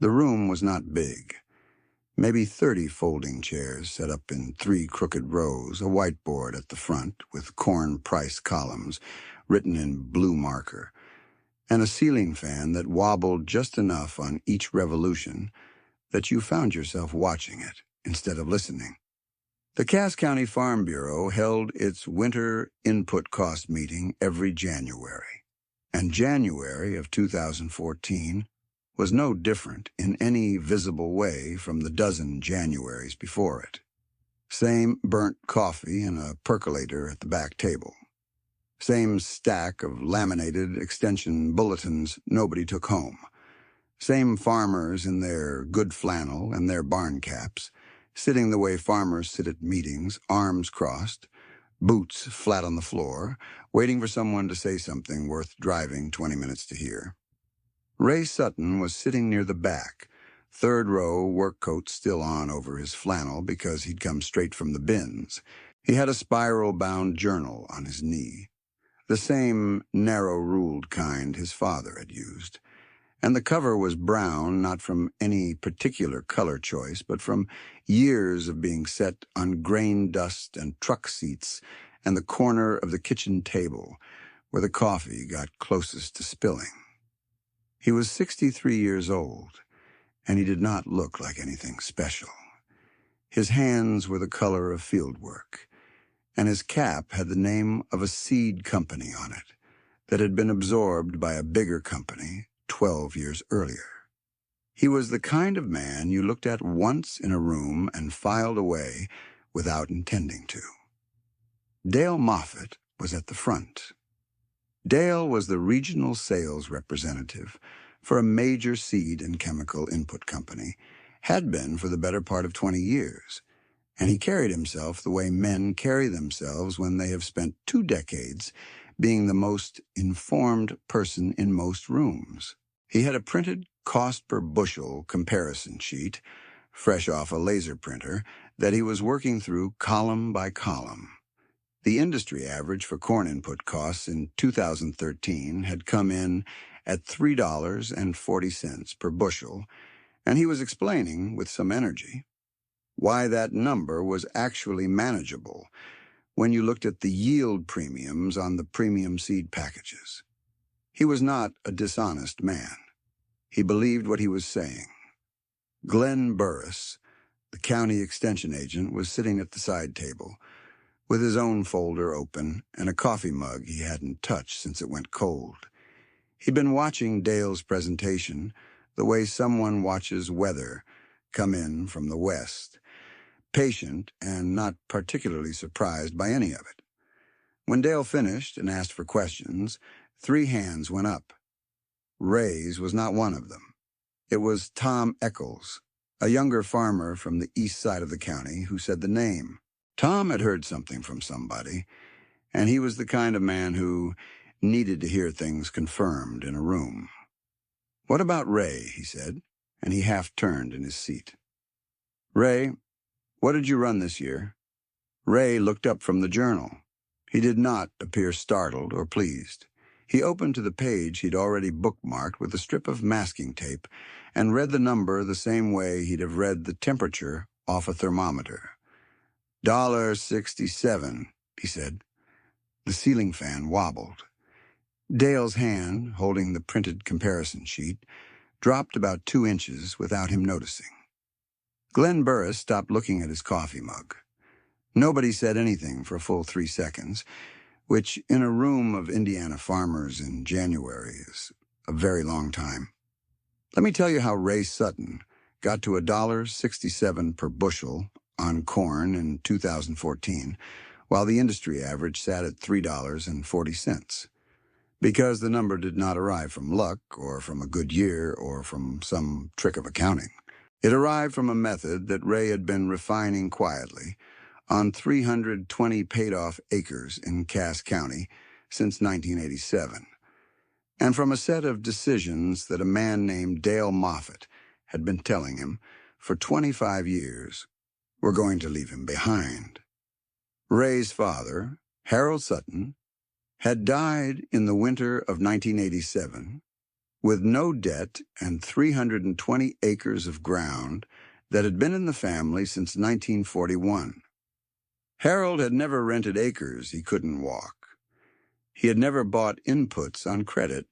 The room was not big. Maybe 30 folding chairs set up in 3 crooked rows, a whiteboard at the front with corn price columns written in blue marker, and a ceiling fan that wobbled just enough on each revolution that you found yourself watching it instead of listening. The Cass County Farm Bureau held its winter input cost meeting every January, and January of 2014 was no different in any visible way from the dozen Januaries before it. Same burnt coffee in a percolator at the back table. Same stack of laminated extension bulletins nobody took home. Same farmers in their good flannel and their barn caps, sitting the way farmers sit at meetings, arms crossed, boots flat on the floor, waiting for someone to say something worth driving 20 minutes to hear. Ray Sutton was sitting near the back, 3rd row, work coat still on over his flannel because he'd come straight from the bins. He had a spiral-bound journal on his knee, the same narrow-ruled kind his father had used. And the cover was brown, not from any particular color choice, but from years of being set on grain dust and truck seats and the corner of the kitchen table where the coffee got closest to spilling. He was 63 years old, and he did not look like anything special. His hands were the color of fieldwork, and his cap had the name of a seed company on it that had been absorbed by a bigger company 12 years earlier. He was the kind of man you looked at once in a room and filed away without intending to. Dale Moffett was at the front. Dale was the regional sales representative for a major seed and chemical input company, had been for the better part of 20 years, and he carried himself the way men carry themselves when they have spent 2 decades being the most informed person in most rooms. He had a printed cost per bushel comparison sheet, fresh off a laser printer, that he was working through column by column. The industry average for corn input costs in 2013 had come in at $3.40 per bushel, and he was explaining, with some energy, why that number was actually manageable when you looked at the yield premiums on the premium seed packages. He was not a dishonest man. He believed what he was saying. Glenn Burris, the county extension agent, was sitting at the side table, with his own folder open and a coffee mug he hadn't touched since it went cold. He'd been watching Dale's presentation the way someone watches weather come in from the west, patient and not particularly surprised by any of it. When Dale finished and asked for questions, 3 hands went up. Ray's was not one of them. It was Tom Eccles, a younger farmer from the east side of the county, who said the name. Tom had heard something from somebody, and he was the kind of man who needed to hear things confirmed in a room. "What about Ray?" he said, and he half turned in his seat. "Ray, what did you run this year?" Ray looked up from the journal. He did not appear startled or pleased. He opened to the page he'd already bookmarked with a strip of masking tape and read the number the same way he'd have read the temperature off a thermometer. $1.67, he said. The ceiling fan wobbled. Dale's hand, holding the printed comparison sheet, dropped about 2 inches without him noticing. Glenn Burris stopped looking at his coffee mug. Nobody said anything for a full 3 seconds, which in a room of Indiana farmers in January is a very long time. Let me tell you how Ray Sutton got to $1.67 per bushel on corn in 2014, while the industry average sat at $3.40. Because the number did not arrive from luck or from a good year or from some trick of accounting. It arrived from a method that Ray had been refining quietly on 320 paid-off acres in Cass County since 1987, and from a set of decisions that a man named Dale Moffett had been telling him for 25 years were going to leave him behind. Ray's father, Harold Sutton, had died in the winter of 1987 with no debt and 320 acres of ground that had been in the family since 1941. Harold had never rented acres he couldn't walk. He had never bought inputs on credit.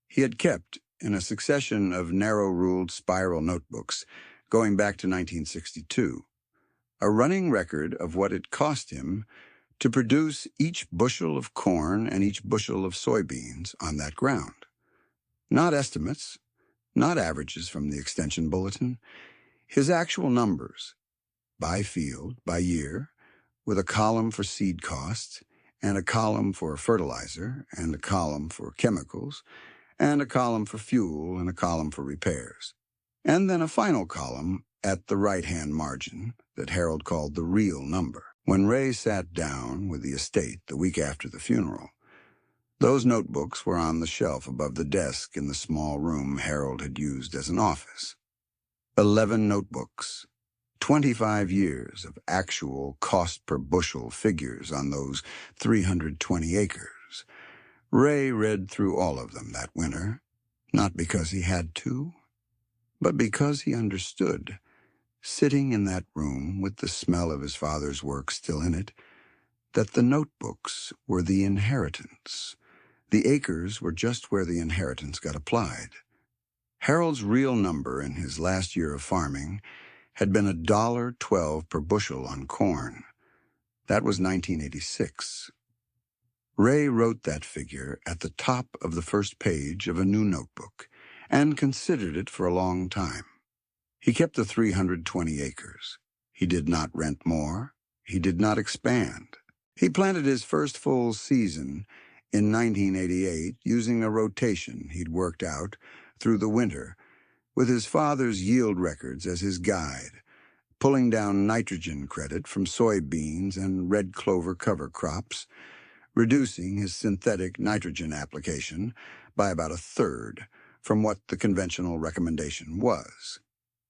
He had kept, in a succession of narrow-ruled spiral notebooks, going back to 1962, a running record of what it cost him to produce each bushel of corn and each bushel of soybeans on that ground. Not estimates, not averages from the extension bulletin, his actual numbers, by field, by year, with a column for seed costs, and a column for fertilizer, and a column for chemicals, and a column for fuel, and a column for repairs. And then a final column at the right-hand margin that Harold called the real number. When Ray sat down with the estate the week after the funeral, those notebooks were on the shelf above the desk in the small room Harold had used as an office. 11 notebooks, 25 years of actual cost per bushel figures on those 320 acres. Ray read through all of them that winter, not because he had to, but because he understood, sitting in that room with the smell of his father's work still in it, that the notebooks were the inheritance. The acres were just where the inheritance got applied. Harold's real number in his last year of farming had been $1.12 per bushel on corn. That was 1986. Ray wrote that figure at the top of the first page of a new notebook and considered it for a long time. He kept the 320 acres. He did not rent more. He did not expand. He planted his first full season in 1988 using a rotation he'd worked out through the winter with his father's yield records as his guide, pulling down nitrogen credit from soybeans and red clover cover crops, reducing his synthetic nitrogen application by about a third from what the conventional recommendation was.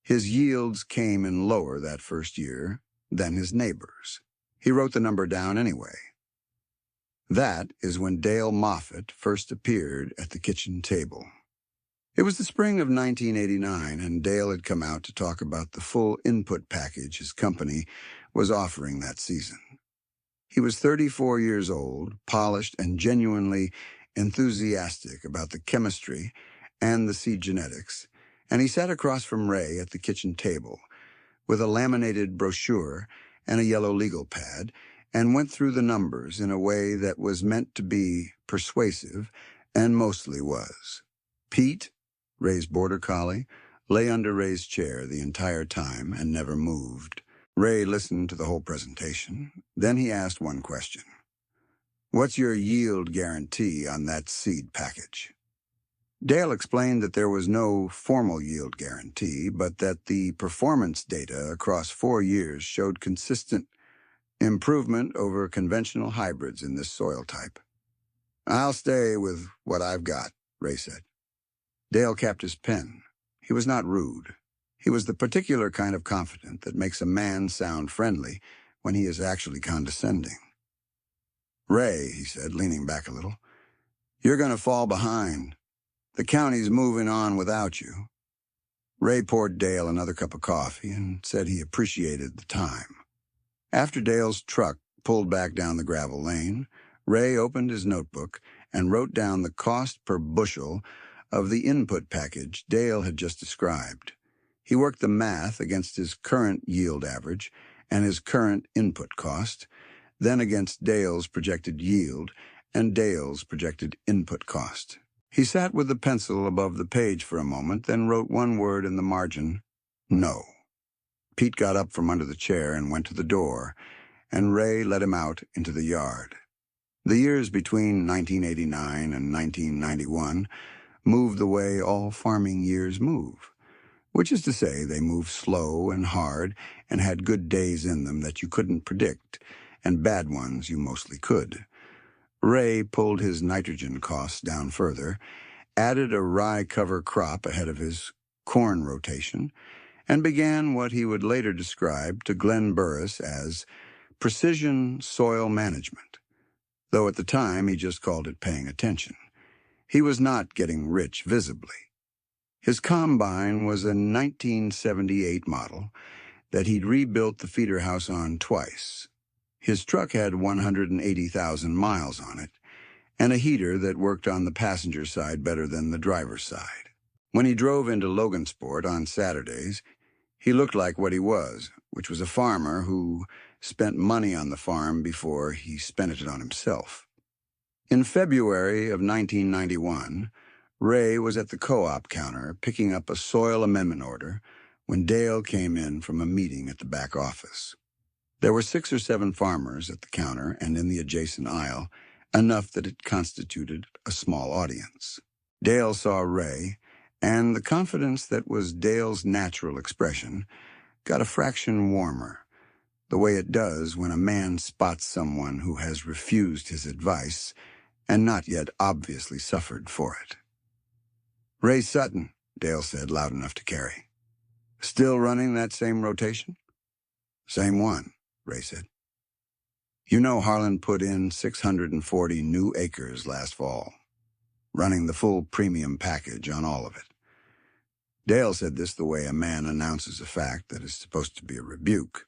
His yields came in lower that first year than his neighbors. He wrote the number down anyway. That is when Dale Moffett first appeared at the kitchen table. It was the spring of 1989, and Dale had come out to talk about the full input package his company was offering that season. He was 34 years old, polished, and genuinely enthusiastic about the chemistry and the seed genetics, and he sat across from Ray at the kitchen table with a laminated brochure and a yellow legal pad, and went through the numbers in a way that was meant to be persuasive and mostly was. Pete, Ray's border collie, lay under Ray's chair the entire time and never moved. Ray listened to the whole presentation. Then he asked one question. "What's your yield guarantee on that seed package?" Dale explained that there was no formal yield guarantee, but that the performance data across 4 years showed consistent improvement over conventional hybrids in this soil type. "I'll stay with what I've got," Ray said. Dale capped his pen. He was not rude. He was the particular kind of confident that makes a man sound friendly when he is actually condescending. "Ray," he said, leaning back a little, "you're going to fall behind. The county's moving on without you." Ray poured Dale another cup of coffee and said he appreciated the time. After Dale's truck pulled back down the gravel lane, Ray opened his notebook and wrote down the cost per bushel of the input package Dale had just described. He worked the math against his current yield average and his current input cost, then against Dale's projected yield and Dale's projected input cost. He sat with the pencil above the page for a moment, then wrote one word in the margin, "No." Pete got up from under the chair and went to the door, and Ray let him out into the yard. The years between 1989 and 1991 moved the way all farming years move, which is to say they moved slow and hard and had good days in them that you couldn't predict, and bad ones you mostly could. Ray pulled his nitrogen costs down further, added a rye cover crop ahead of his corn rotation, and began what he would later describe to Glenn Burris as precision soil management, though at the time he just called it paying attention. He was not getting rich visibly. His combine was a 1978 model that he'd rebuilt the feeder house on twice. His truck had 180,000 miles on it, and a heater that worked on the passenger side better than the driver's side. When he drove into Logansport on Saturdays, he looked like what he was, which was a farmer who spent money on the farm before he spent it on himself. In February of 1991, Ray was at the co-op counter picking up a soil amendment order when Dale came in from a meeting at the back office. There were 6 or 7 farmers at the counter and in the adjacent aisle, enough that it constituted a small audience. Dale saw Ray, and the confidence that was Dale's natural expression got a fraction warmer, the way it does when a man spots someone who has refused his advice and not yet obviously suffered for it. "Ray Sutton," Dale said, loud enough to carry. "Still running that same rotation?" "Same one," Ray said. "You know Harlan put in 640 new acres last fall, running the full premium package on all of it." Dale said this the way a man announces a fact that is supposed to be a rebuke.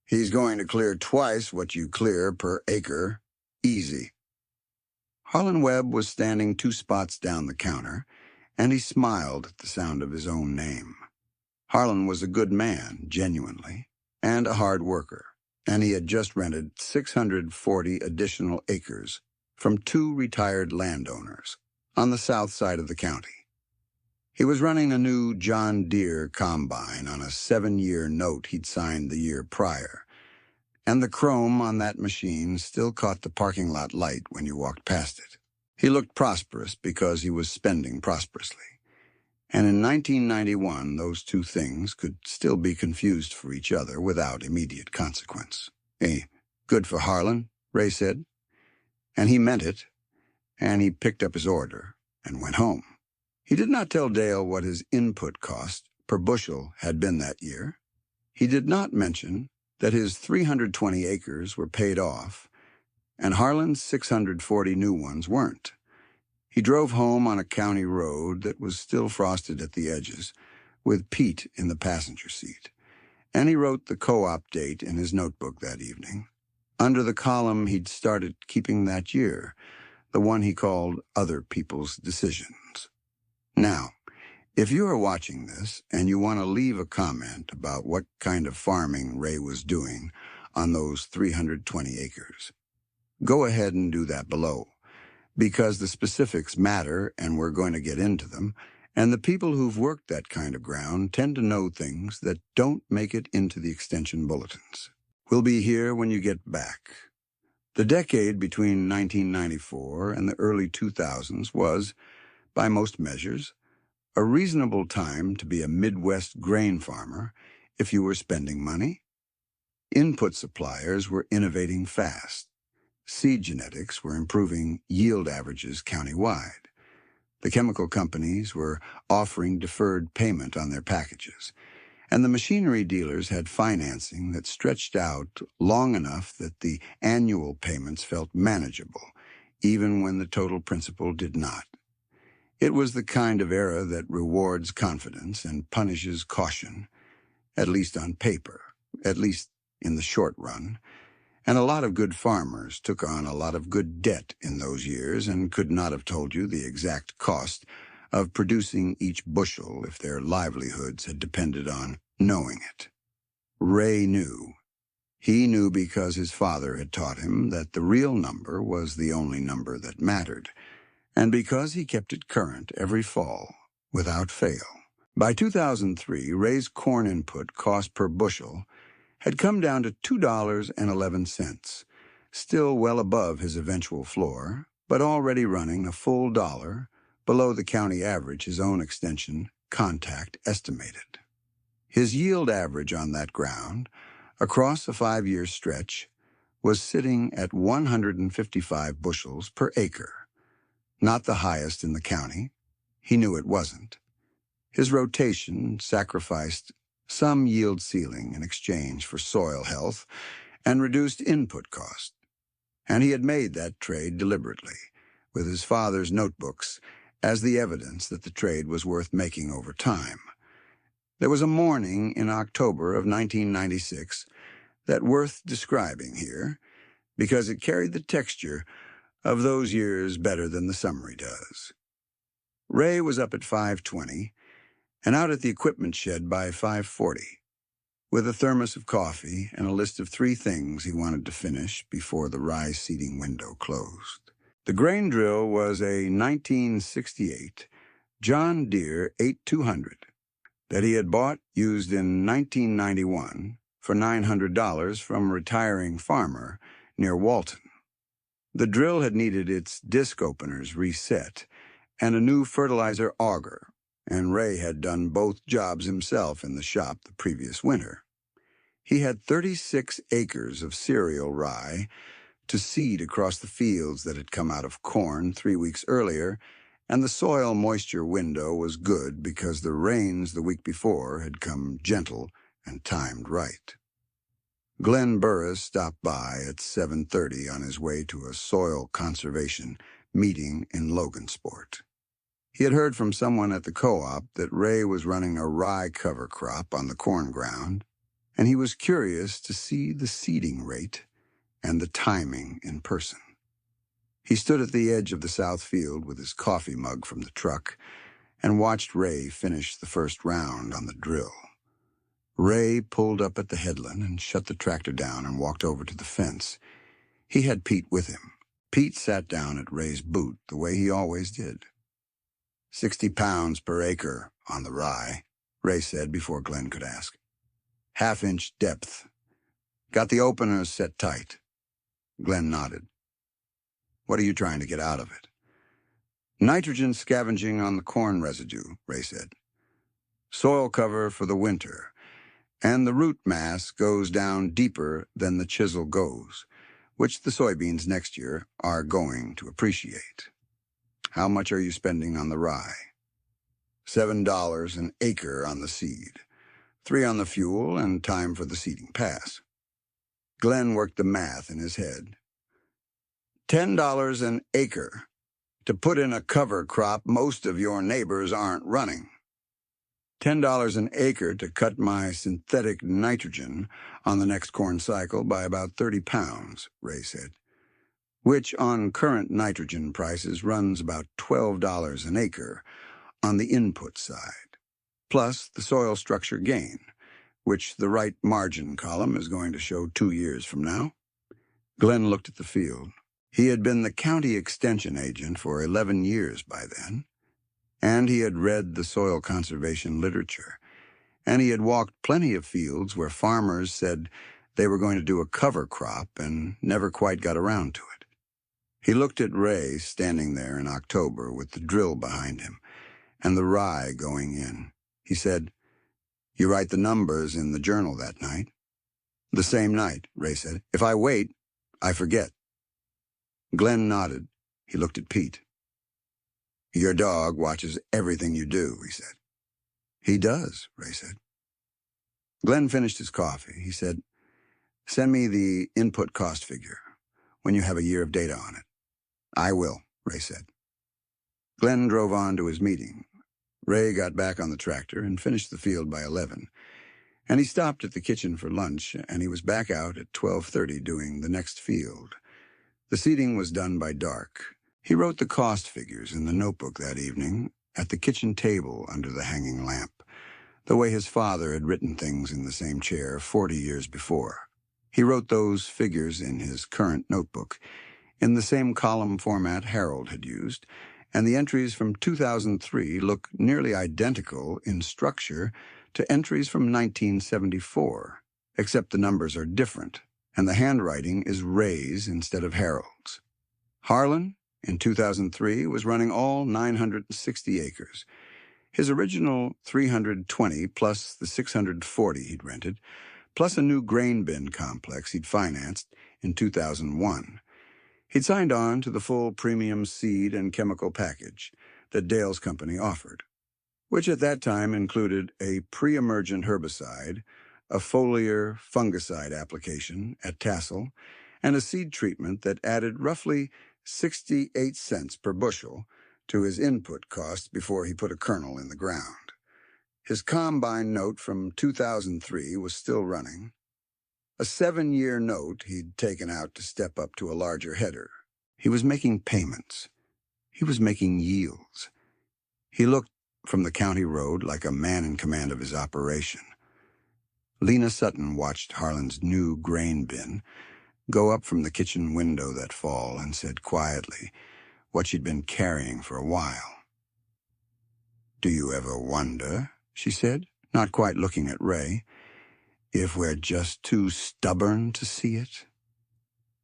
"He's going to clear twice what you clear per acre, easy." Harlan Webb was standing 2 spots down the counter, and he smiled at the sound of his own name. Harlan was a good man, genuinely, and a hard worker, and he had just rented 640 additional acres from 2 retired landowners on the south side of the county. He was running a new John Deere combine on a 7-year note he'd signed the year prior, and the chrome on that machine still caught the parking lot light when you walked past it. He looked prosperous because he was spending prosperously. And in 1991, those 2 things could still be confused for each other without immediate consequence. "Hey, good for Harlan," Ray said. And he meant it, and he picked up his order and went home. He did not tell Dale what his input cost per bushel had been that year. He did not mention that his 320 acres were paid off, and Harlan's 640 new ones weren't. He drove home on a county road that was still frosted at the edges, with Pete in the passenger seat, and he wrote the co-op date in his notebook that evening, under the column he'd started keeping that year, the one he called Other People's Decisions. Now, if you are watching this and you want to leave a comment about what kind of farming Ray was doing on those 320 acres, go ahead and do that below, because the specifics matter and we're going to get into them, and the people who've worked that kind of ground tend to know things that don't make it into the extension bulletins. We'll be here when you get back. The decade between 1994 and the early 2000s was, by most measures, a reasonable time to be a Midwest grain farmer if you were spending money. Input suppliers were innovating fast. Seed genetics were improving yield averages countywide. The chemical companies were offering deferred payment on their packages, and the machinery dealers had financing that stretched out long enough that the annual payments felt manageable, even when the total principal did not. It was the kind of era that rewards confidence and punishes caution, at least on paper, at least in the short run. And a lot of good farmers took on a lot of good debt in those years and could not have told you the exact cost of producing each bushel if their livelihoods had depended on knowing it. Ray knew. He knew because his father had taught him that the real number was the only number that mattered, and because he kept it current every fall, without fail. By 2003, Ray's corn input cost per bushel had come down to $2.11, still well above his eventual floor, but already running a full $1 below the county average his own extension contact estimated. His yield average on that ground, across a 5-year stretch, was sitting at 155 bushels per acre. Not the highest in the county. He knew it wasn't. His rotation sacrificed some yield ceiling in exchange for soil health and reduced input cost. And he had made that trade deliberately, with his father's notebooks as the evidence that the trade was worth making over time. There was a morning in October of 1996 that worth describing here because it carried the texture of those years better than the summary does. Ray was up at 5:20 and out at the equipment shed by 5:40, with a thermos of coffee and a list of 3 things he wanted to finish before the rye seeding window closed. The grain drill was a 1968 John Deere 8200 that he had bought used in 1991 for $900 from a retiring farmer near Walton. The drill had needed its disc openers reset and a new fertilizer auger, and Ray had done both jobs himself in the shop the previous winter. He had 36 acres of cereal rye to seed across the fields that had come out of corn 3 weeks earlier, and the soil moisture window was good because the rains the week before had come gentle and timed right. Glenn Burris stopped by at 7:30 on his way to a soil conservation meeting in Logansport. He had heard from someone at the co-op that Ray was running a rye cover crop on the corn ground, and he was curious to see the seeding rate and the timing in person. He stood at the edge of the south field with his coffee mug from the truck and watched Ray finish the first round on the drill. Ray pulled up at the headland and shut the tractor down and walked over to the fence. He had Pete with him. Pete sat down at Ray's boot the way he always did. 60 pounds per acre on the rye, Ray said before Glenn could ask. 1/2-inch depth. Got the openers set tight. Glenn nodded. What are you trying to get out of it? Nitrogen scavenging on the corn residue, Ray said. Soil cover for the winter, and the root mass goes down deeper than the chisel goes, which the soybeans next year are going to appreciate. How much are you spending on the rye? $7 an acre on the seed, $3 on the fuel, and time for the seeding pass. Glenn worked the math in his head. $10 an acre to put in a cover crop most of your neighbors aren't running. $10 an acre to cut my synthetic nitrogen on the next corn cycle by about 30 pounds, Ray said, which on current nitrogen prices runs about $12 an acre on the input side, plus the soil structure gain, which the right margin column is going to show 2 years from now. Glenn looked at the field. He had been the county extension agent for 11 years by then, and he had read the soil conservation literature, and he had walked plenty of fields where farmers said they were going to do a cover crop and never quite got around to it. He looked at Ray standing there in October with the drill behind him and the rye going in. He said, "You write the numbers in the journal that night?" "The same night," Ray said. "If I wait, I forget." Glenn nodded. He looked at Pete. "Your dog watches everything you do," he said. "He does," Ray said. Glenn finished his coffee. He said, "Send me the input cost figure when you have a year of data on it." "I will," Ray said. Glenn drove on to his meeting. Ray got back on the tractor and finished the field by 11, and he stopped at the kitchen for lunch, and he was back out at 12:30 doing the next field. The seeding was done by dark. He wrote the cost figures in the notebook that evening at the kitchen table under the hanging lamp, the way his father had written things in the same chair 40 years before. He wrote those figures in his current notebook in the same column format Harold had used, and the entries from 2003 look nearly identical in structure to entries from 1974, except the numbers are different, and the handwriting is Ray's instead of Harold's. Harlan, in 2003, was running all 960 acres. His original 320 plus the 640 he'd rented, plus a new grain bin complex he'd financed in 2001. He'd signed on to the full premium seed and chemical package that Dale's company offered, which at that time included a pre-emergent herbicide, a foliar fungicide application at tassel, and a seed treatment that added roughly 68 cents per bushel to his input cost before he put a kernel in the ground. His combine note from 2003 was still running. A 7-year note he'd taken out to step up to a larger header. He was making payments. He was making yields. He looked from the county road like a man in command of his operation. Lena Sutton watched Harlan's new grain bin go up from the kitchen window that fall and said quietly what she'd been carrying for a while. "Do you ever wonder," she said, not quite looking at Ray, "if we're just too stubborn to see it?"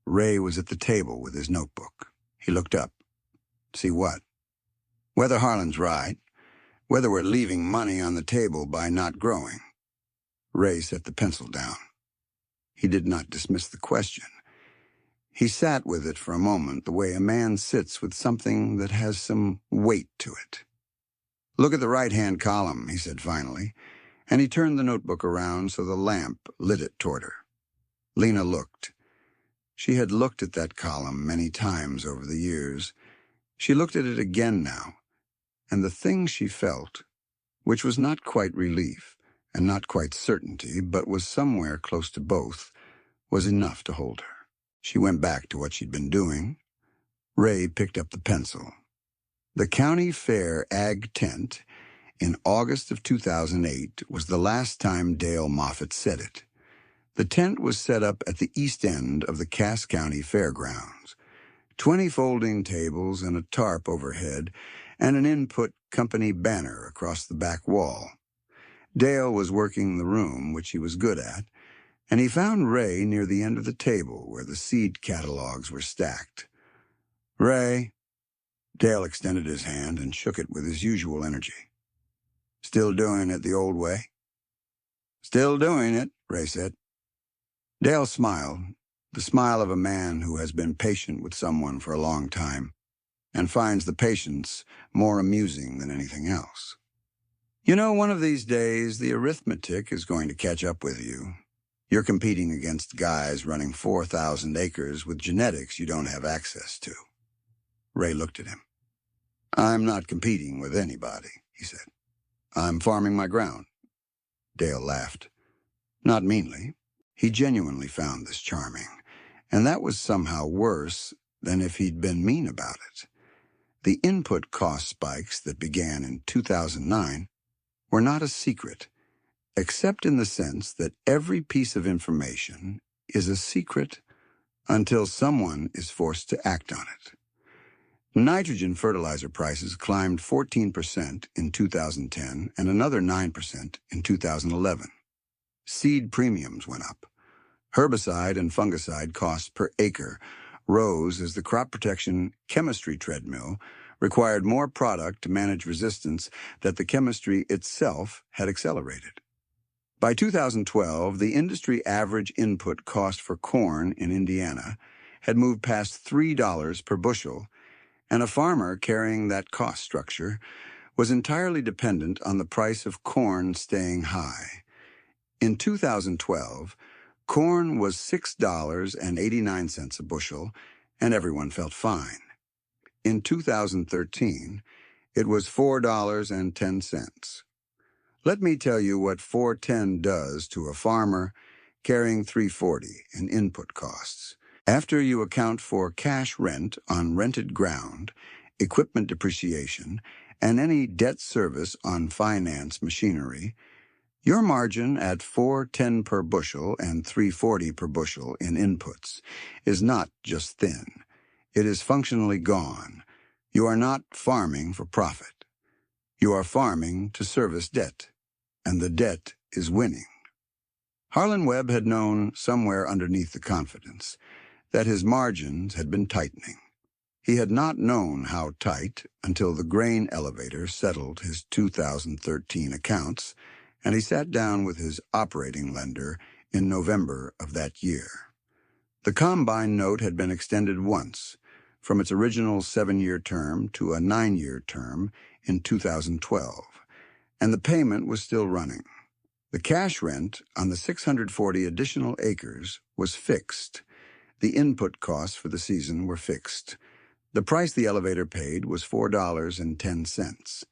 Ray was at the table with his notebook. He looked up. "See what?" "Whether Harlan's right, whether we're leaving money on the table by not growing." Ray set the pencil down. He did not dismiss the question. He sat with it for a moment the way a man sits with something that has some weight to it. "Look at the right-hand column," he said finally, and he turned the notebook around so the lamp lit it toward her. Lena looked. She had looked at that column many times over the years. She looked at it again now, and the thing she felt, which was not quite relief and not quite certainty, but was somewhere close to both, was enough to hold her. She went back to what she'd been doing. Ray picked up the pencil. The county fair ag tent in August of 2008 was the last time Dale Moffett said it. The tent was set up at the east end of the Cass County Fairgrounds. 20 folding tables and a tarp overhead, and an input company banner across the back wall. Dale was working the room, which he was good at, and he found Ray near the end of the table where the seed catalogs were stacked. "Ray," Dale extended his hand and shook it with his usual energy. "Still doing it the old way?" "Still doing it," Ray said. Dale smiled, the smile of a man who has been patient with someone for a long time and finds the patience more amusing than anything else. "You know, one of these days, the arithmetic is going to catch up with you. You're competing against guys running 4,000 acres with genetics you don't have access to." Ray looked at him. "I'm not competing with anybody," he said. "I'm farming my ground." Dale laughed. Not meanly. He genuinely found this charming, and that was somehow worse than if he'd been mean about it. The input cost spikes that began in 2009 were not a secret, except in the sense that every piece of information is a secret until someone is forced to act on it. Nitrogen fertilizer prices climbed 14% in 2010 and another 9% in 2011. Seed premiums went up. Herbicide and fungicide costs per acre rose as the crop protection chemistry treadmill required more product to manage resistance that the chemistry itself had accelerated. By 2012, the industry average input cost for corn in Indiana had moved past $3 per bushel, and a farmer carrying that cost structure was entirely dependent on the price of corn staying high. In 2012, corn was $6.89 a bushel, and everyone felt fine. In 2013, it was $4.10. Let me tell you what $4.10 does to a farmer carrying $3.40 in input costs. After you account for cash rent on rented ground, equipment depreciation, and any debt service on finance machinery, your margin at $4.10 per bushel and $3.40 per bushel in inputs is not just thin. It is functionally gone. You are not farming for profit. You are farming to service debt, and the debt is winning. Harlan Webb had known somewhere underneath the confidence that his margins had been tightening. He had not known how tight until the grain elevator settled his 2013 accounts, and he sat down with his operating lender in November of that year. The combine note had been extended once, from its original 7-year term to a 9-year term in 2012, and the payment was still running. The cash rent on the 640 additional acres was fixed. The input costs for the season were fixed. The price the elevator paid was $4.10.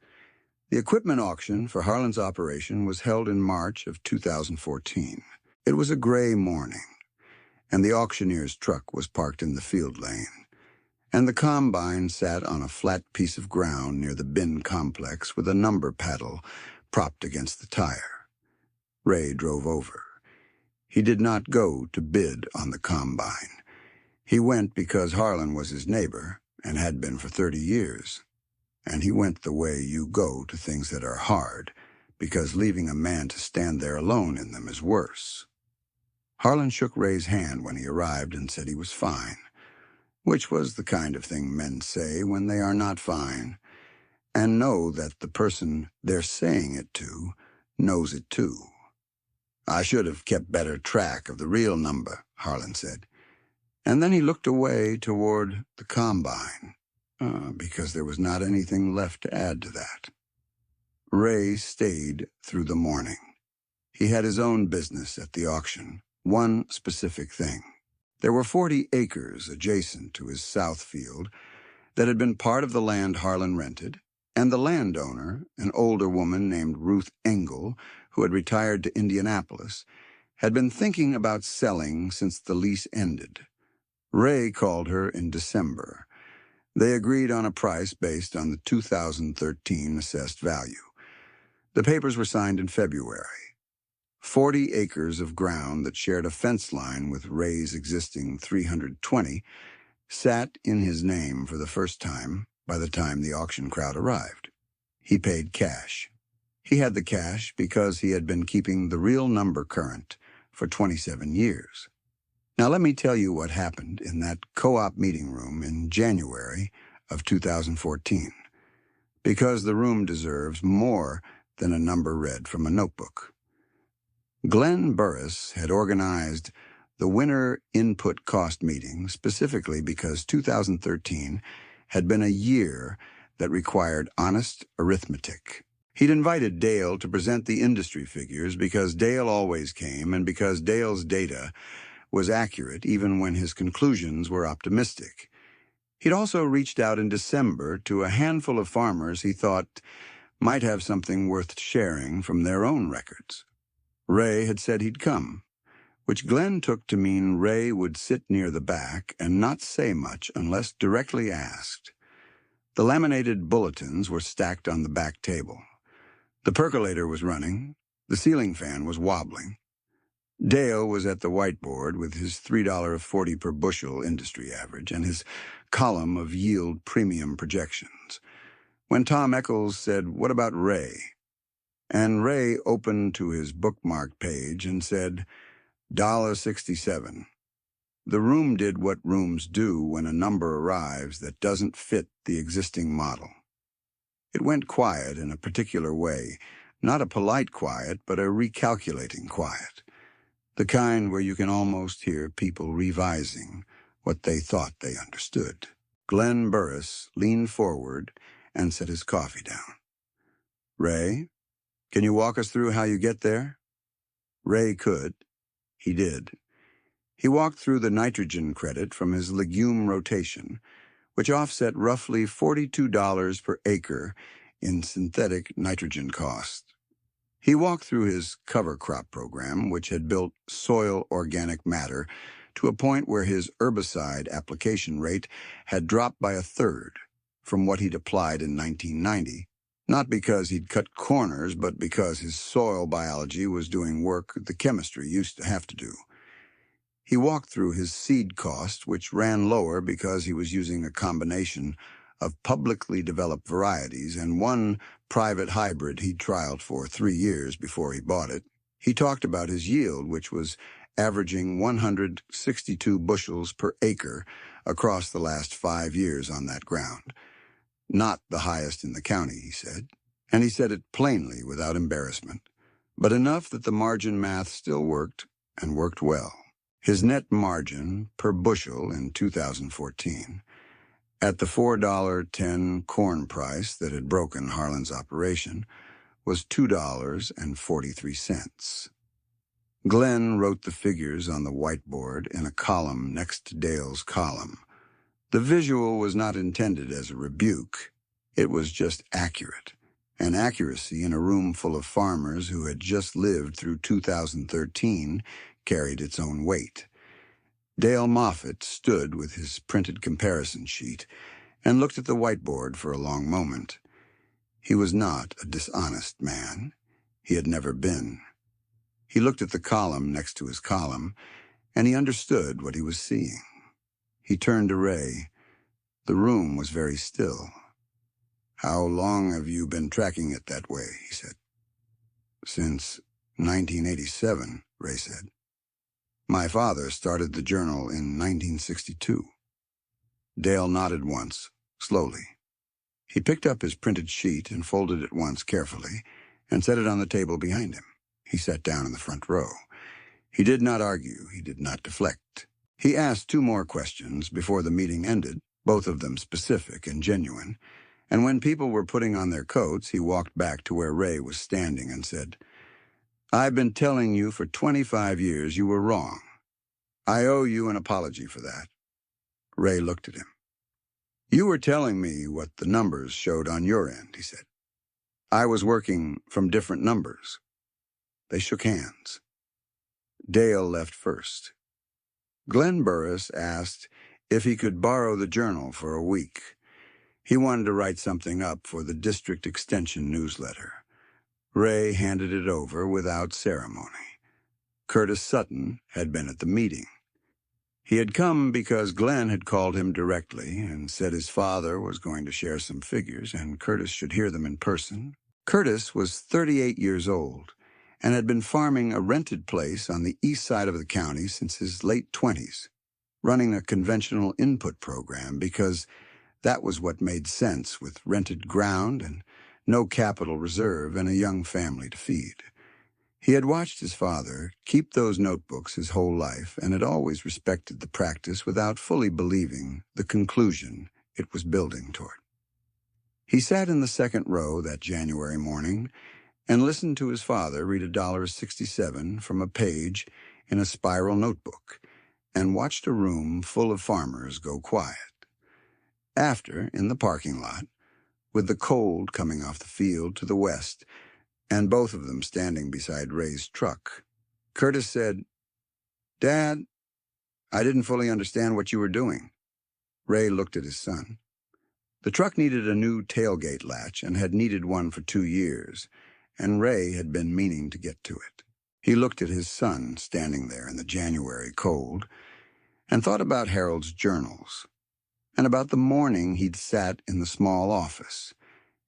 The equipment auction for Harlan's operation was held in March of 2014. It was a gray morning, and the auctioneer's truck was parked in the field lane, and the combine sat on a flat piece of ground near the bin complex with a number paddle propped against the tire. Ray drove over. He did not go to bid on the combine. He went because Harlan was his neighbor and had been for 30 years. And he went the way you go to things that are hard, because leaving a man to stand there alone in them is worse. Harlan shook Ray's hand when he arrived and said he was fine, which was the kind of thing men say when they are not fine, and know that the person they're saying it to knows it too. "I should have kept better track of the real number," Harlan said. And then he looked away toward the combine, because there was not anything left to add to that. Ray stayed through the morning. He had his own business at the auction, one specific thing. There were 40 acres adjacent to his south field that had been part of the land Harlan rented, and the landowner, an older woman named Ruth Engel, who had retired to Indianapolis, had been thinking about selling since the lease ended. Ray called her in December. They agreed on a price based on the 2013 assessed value. The papers were signed in February. 40 acres of ground that shared a fence line with Ray's existing 320 sat in his name for the first time by the time the auction crowd arrived. He paid cash. He had the cash because he had been keeping the real number current for 27 years. Now let me tell you what happened in that co-op meeting room in January of 2014, because the room deserves more than a number read from a notebook. Glenn Burris had organized the winter input cost meeting specifically because 2013 had been a year that required honest arithmetic. He'd invited Dale to present the industry figures because Dale always came and because Dale's data was accurate even when his conclusions were optimistic. He'd also reached out in December to a handful of farmers he thought might have something worth sharing from their own records. Ray had said he'd come, which Glenn took to mean Ray would sit near the back and not say much unless directly asked. The laminated bulletins were stacked on the back table. The percolator was running. The ceiling fan was wobbling. Dale was at the whiteboard with his $3.40 per bushel industry average and his column of yield premium projections. When Tom Eccles said, "What about Ray?" And Ray opened to his bookmark page and said, $1.67. The room did what rooms do when a number arrives that doesn't fit the existing model. It went quiet in a particular way, not a polite quiet, but a recalculating quiet. The kind where you can almost hear people revising what they thought they understood. Glenn Burris leaned forward and set his coffee down. "Ray, can you walk us through how you get there?" Ray could. He did. He walked through the nitrogen credit from his legume rotation, which offset roughly $42 per acre in synthetic nitrogen cost. He walked through his cover crop program, which had built soil organic matter to a point where his herbicide application rate had dropped by a third from what he'd applied in 1990, not because he'd cut corners, but because his soil biology was doing work the chemistry used to have to do. He walked through his seed cost, which ran lower because he was using a combination of publicly developed varieties and one private hybrid he'd trialed for 3 years before he bought it. He talked about his yield, which was averaging 162 bushels per acre across the last 5 years on that ground. Not the highest in the county, he said. And he said it plainly without embarrassment, but enough that the margin math still worked, and worked well. His net margin per bushel in 2014, at the $4.10 corn price that had broken Harlan's operation, was $2.43. Glenn wrote the figures on the whiteboard in a column next to Dale's column. The visual was not intended as a rebuke. It was just accurate. And accuracy in a room full of farmers who had just lived through 2013 carried its own weight. Dale Moffat stood with his printed comparison sheet and looked at the whiteboard for a long moment. He was not a dishonest man. He had never been. He looked at the column next to his column, and he understood what he was seeing. He turned to Ray. The room was very still. "How long have you been tracking it that way?" he said. "Since 1987, Ray said. My father started the journal in 1962. Dale nodded once, slowly. He picked up his printed sheet and folded it once carefully and set it on the table behind him. He sat down in the front row. He did not argue. He did not deflect. He asked 2 more questions before the meeting ended, both of them specific and genuine, and when people were putting on their coats, he walked back to where Ray was standing and said, "I've been telling you for 25 years you were wrong. I owe you an apology for that." Ray looked at him. "You were telling me what the numbers showed on your end," he said. "I was working from different numbers." They shook hands. Dale left first. Glenn Burris asked if he could borrow the journal for a week. He wanted to write something up for the district extension newsletter. Ray handed it over without ceremony. Curtis Sutton had been at the meeting. He had come because Glenn had called him directly and said his father was going to share some figures and Curtis should hear them in person. Curtis was 38 years old and had been farming a rented place on the east side of the county since his late 20s, running a conventional input program because that was what made sense with rented ground and no capital reserve and a young family to feed. He had watched his father keep those notebooks his whole life and had always respected the practice without fully believing the conclusion it was building toward. He sat in the second row that January morning and listened to his father read $1.67 from a page in a spiral notebook and watched a room full of farmers go quiet. After, in the parking lot, with the cold coming off the field to the west, and both of them standing beside Ray's truck, Curtis said, "Dad, I didn't fully understand what you were doing." Ray looked at his son. The truck needed a new tailgate latch and had needed one for 2 years, and Ray had been meaning to get to it. He looked at his son standing there in the January cold and thought about Harold's journals and about the morning he'd sat in the small office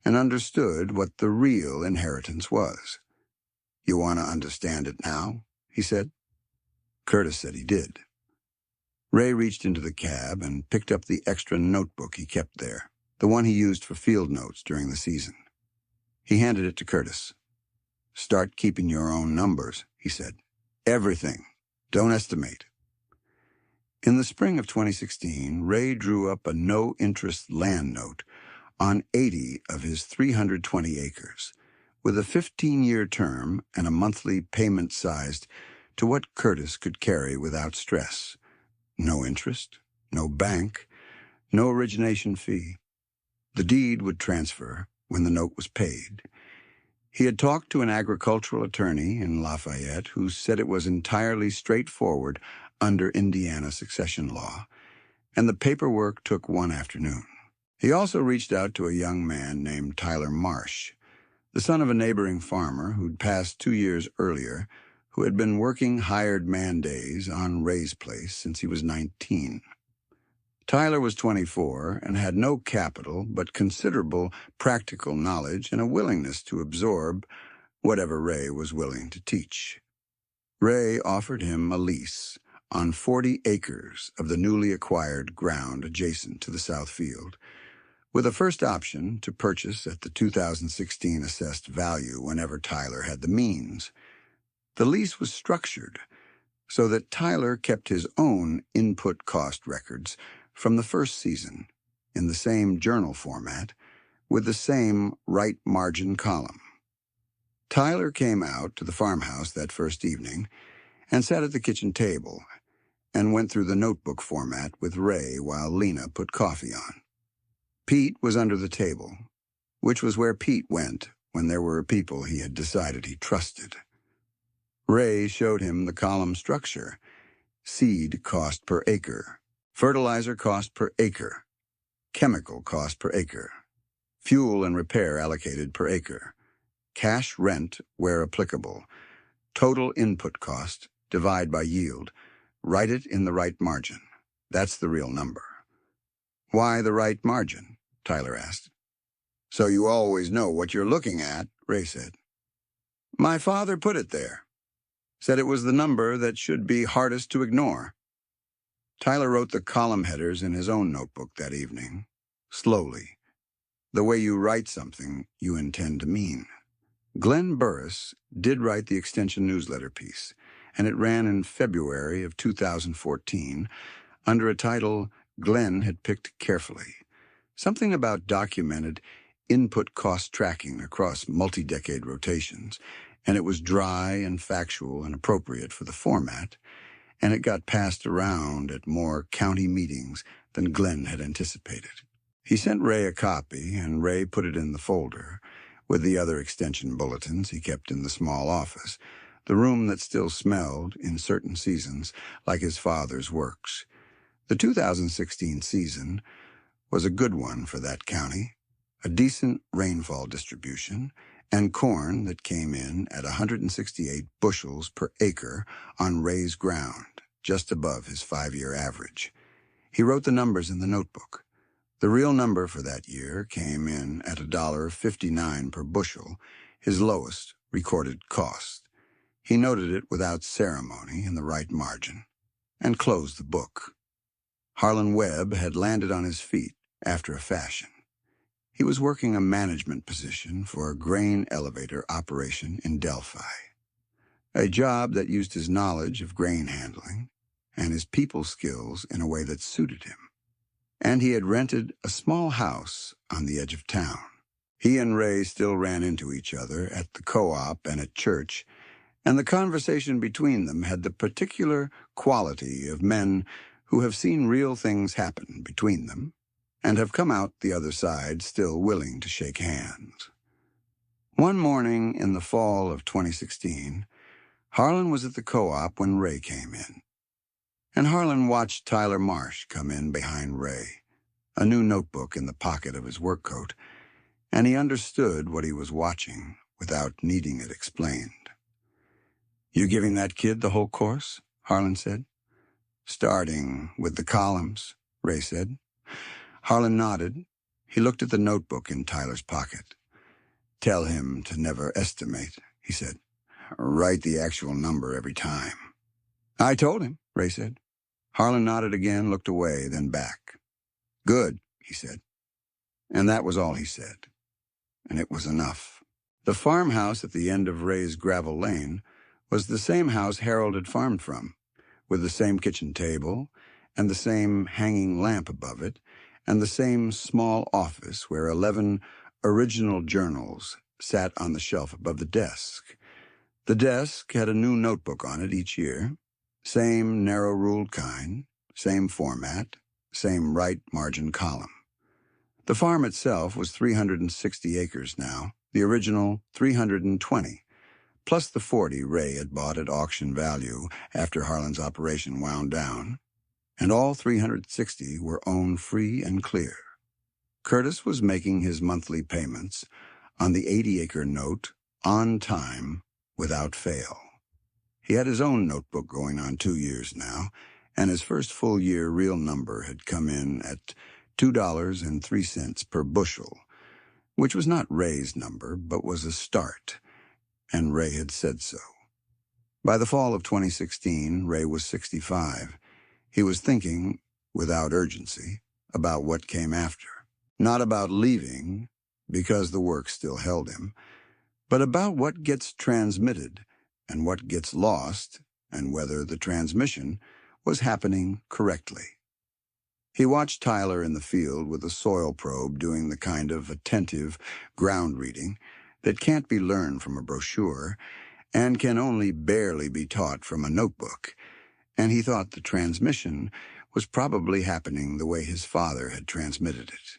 and understood what the real inheritance was. "You want to understand it now?" he said. Curtis said he did. Ray reached into the cab and picked up the extra notebook he kept there, the one he used for field notes during the season. He handed it to Curtis. "Start keeping your own numbers," he said. "Everything. Don't estimate." In the spring of 2016, Ray drew up a no-interest land note on 80 of his 320 acres, with a 15-year term and a monthly payment sized to what Curtis could carry without stress. No interest, no bank, no origination fee. The deed would transfer when the note was paid. He had talked to an agricultural attorney in Lafayette who said it was entirely straightforward under Indiana succession law, and the paperwork took one afternoon. He also reached out to a young man named Tyler Marsh, the son of a neighboring farmer who'd passed 2 years earlier, who had been working hired man days on Ray's place since he was 19. Tyler was 24 and had no capital but considerable practical knowledge and a willingness to absorb whatever Ray was willing to teach. Ray offered him a lease on 40 acres of the newly acquired ground adjacent to the south field, with a first option to purchase at the 2016 assessed value whenever Tyler had the means. The lease was structured so that Tyler kept his own input cost records from the first season in the same journal format with the same right margin column. Tyler came out to the farmhouse that first evening and sat at the kitchen table, and went through the notebook format with Ray while Lena put coffee on. Pete was under the table, which was where Pete went when there were people he had decided he trusted. Ray showed him the column structure: seed cost per acre, fertilizer cost per acre, chemical cost per acre, fuel and repair allocated per acre, cash rent where applicable, total input cost, divide by yield, write it in the right margin. That's the real number. Why the right margin? Tyler asked. So you always know what you're looking at, Ray said. My father put it there. Said it was the number that should be hardest to ignore. Tyler wrote the column headers in his own notebook that evening, slowly, the way you write something you intend to mean. Glenn Burris did write the extension newsletter piece, and it ran in February of 2014 under a title Glenn had picked carefully. Something about documented input cost tracking across multi-decade rotations, and it was dry and factual and appropriate for the format, and it got passed around at more county meetings than Glenn had anticipated. He sent Ray a copy, and Ray put it in the folder with the other extension bulletins he kept in the small office, the room that still smelled, in certain seasons, like his father's works. The 2016 season was a good one for that county, a decent rainfall distribution, and corn that came in at 168 bushels per acre on Ray's ground, just above his 5-year average. He wrote the numbers in the notebook. The real number for that year came in at $1.59 per bushel, his lowest recorded cost. He noted it without ceremony in the right margin, and closed the book. Harlan Webb had landed on his feet after a fashion. He was working a management position for a grain elevator operation in Delphi, a job that used his knowledge of grain handling and his people skills in a way that suited him. And he had rented a small house on the edge of town. He and Ray still ran into each other at the co-op and at church, and the conversation between them had the particular quality of men who have seen real things happen between them and have come out the other side still willing to shake hands. One morning in the fall of 2016, Harlan was at the co-op when Ray came in. And Harlan watched Tyler Marsh come in behind Ray, a new notebook in the pocket of his work coat, and he understood what he was watching without needing it explained. You giving that kid the whole course? Harlan said. Starting with the columns, Ray said. Harlan nodded. He looked at the notebook in Tyler's pocket. Tell him to never estimate, he said. Write the actual number every time. I told him, Ray said. Harlan nodded again, looked away, then back. Good, he said. And that was all he said. And it was enough. The farmhouse at the end of Ray's gravel lane was the same house Harold had farmed from, with the same kitchen table and the same hanging lamp above it, and the same small office where 11 original journals sat on the shelf above the desk. The desk had a new notebook on it each year, same narrow-ruled kind, same format, same right margin column. The farm itself was 360 acres now, the original 320, plus the 40 Ray had bought at auction value after Harlan's operation wound down, and all 360 were owned free and clear. Curtis was making his monthly payments on the 80-acre note on time without fail. He had his own notebook going on 2 years now, and his first full-year real number had come in at $2.03 per bushel, which was not Ray's number, but was a start, and Ray had said so. By the fall of 2016, Ray was 65. He was thinking, without urgency, about what came after. Not about leaving, because the work still held him, but about what gets transmitted and what gets lost, and whether the transmission was happening correctly. He watched Tyler in the field with a soil probe doing the kind of attentive ground reading that can't be learned from a brochure and can only barely be taught from a notebook, and he thought the transmission was probably happening the way his father had transmitted it.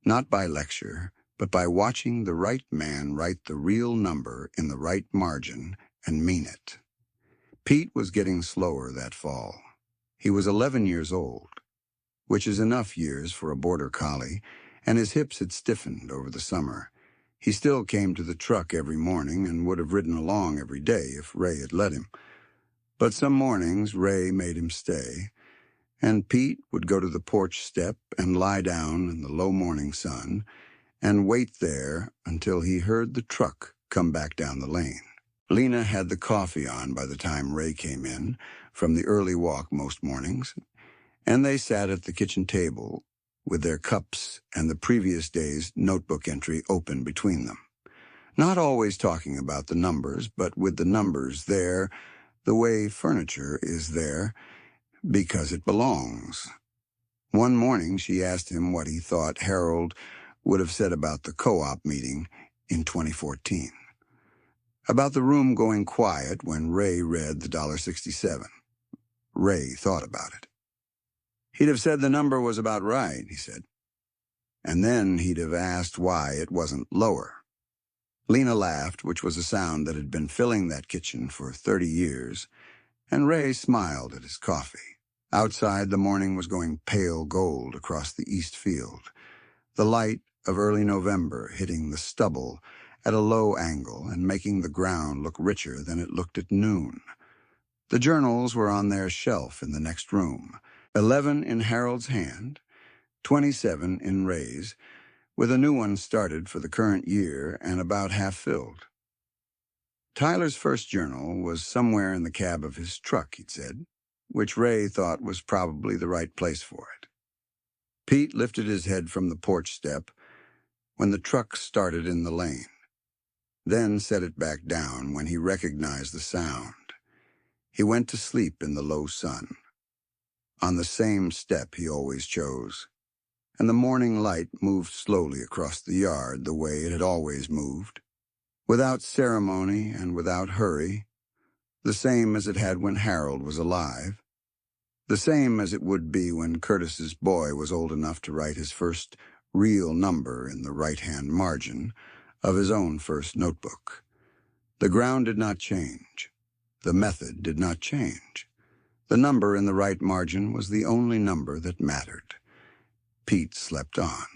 Not by lecture, but by watching the right man write the real number in the right margin and mean it. Pete was getting slower that fall. He was 11 years old, which is enough years for a border collie, and his hips had stiffened over the summer. He still came to the truck every morning and would have ridden along every day if Ray had let him. But some mornings Ray made him stay, and Pete would go to the porch step and lie down in the low morning sun and wait there until he heard the truck come back down the lane. Lena had the coffee on by the time Ray came in from the early walk most mornings, and they sat at the kitchen table with their cups and the previous day's notebook entry open between them. Not always talking about the numbers, but with the numbers there the way furniture is there because it belongs. One morning she asked him what he thought Harold would have said about the co-op meeting in 2014. About the room going quiet when Ray read the $1.67. Ray thought about it. He'd have said the number was about right, he said. And then he'd have asked why it wasn't lower. Lena laughed, which was a sound that had been filling that kitchen for 30 years, and Ray smiled at his coffee. Outside, the morning was going pale gold across the east field, the light of early November hitting the stubble at a low angle and making the ground look richer than it looked at noon. The journals were on their shelf in the next room, 11 in Harold's hand, 27 in Ray's, with a new one started for the current year and about half filled. Tyler's first journal was somewhere in the cab of his truck, he'd said, which Ray thought was probably the right place for it. Pete lifted his head from the porch step when the truck started in the lane, then set it back down when he recognized the sound. He went to sleep in the low sun, on the same step he always chose, and the morning light moved slowly across the yard the way it had always moved, without ceremony and without hurry, the same as it had when Harold was alive, the same as it would be when Curtis's boy was old enough to write his first real number in the right-hand margin of his own first notebook. The ground did not change. The method did not change. The number in the right margin was the only number that mattered. Pete slept on.